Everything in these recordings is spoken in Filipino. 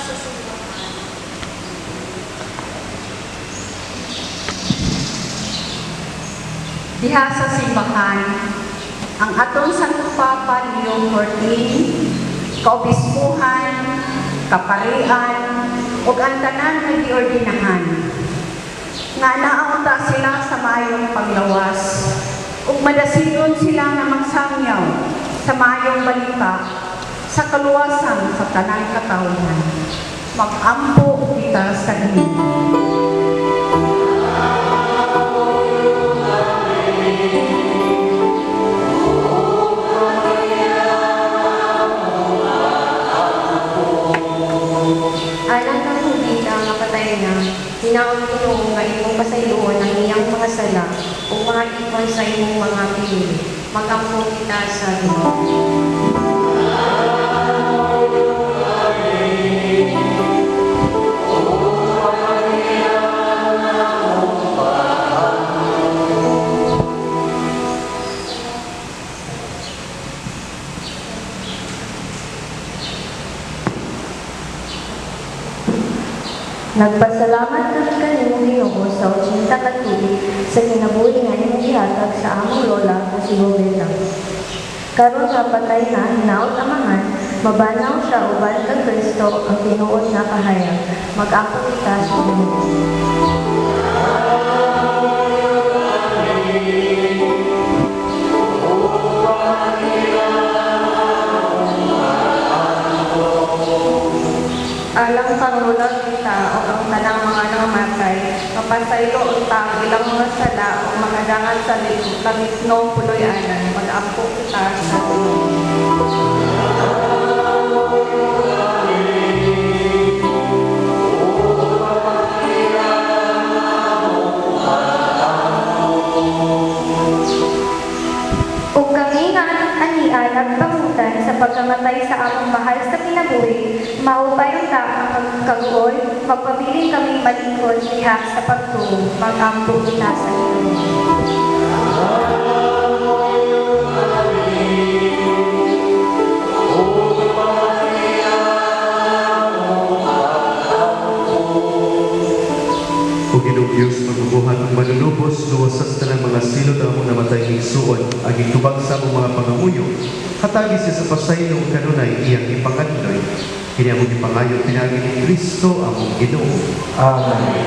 sa simbahan. Diha sa simbahan, ang atong Santo Papa Leo XIV, kaobispuhan, kaparian, ug ang tanan nga giordinahan. Nga naunta sila sa maayong panglawas, ug madasilon sila nga magsangyaw sa maayong balita sa kaluwasan sa tanang katawhan. Mag-ampo kita sa inyo. Alang ng tubig na mapatay na, hinaon Ginoo nga imong pasayloon ang iyang mga sala o mga ipon sa imong mga pinili. Mag-ampo kita sa Ginoo. Nagpasalamat kami kanimo Ginoo sa 80 ka tuig sa kinabuhi nga imong gihatag sa among lola nga si Rowena. Karon nga patay na hinaot amahan, mabanaw siya uban kag Kristo ang tinuod nga kahayag. Mag-ako kita sa Ginoo. Alang pangulag kita o ang tanang mga namatay, mapasaylo unta ilang mga sala o makadangan sa lamisnong puloy-anan, mag-ampo kita sa Ginoo. Ug kami nga ania nagpangutan sa pagkamatay sa among mahal sa kinabuhi, maupayon ta ang kaguol, magpabiling kami malingkod diha sa pagtuo, mag-ampo kita sa Ginoo. O Ginoong Diyos, magbubuhat ng manunubos, luwasas na ng mga silot ang among namatay ng suon, aging tubag sa among mga pangamuyo, hatagi siya sa pasaylong kanunay iyang ipangadloy. Kini among ipangayo pinagi ni Kristo among Ginoo. Amen.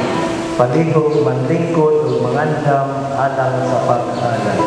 Palihog, manlingkod, ug mangandam alang sa pag-alay.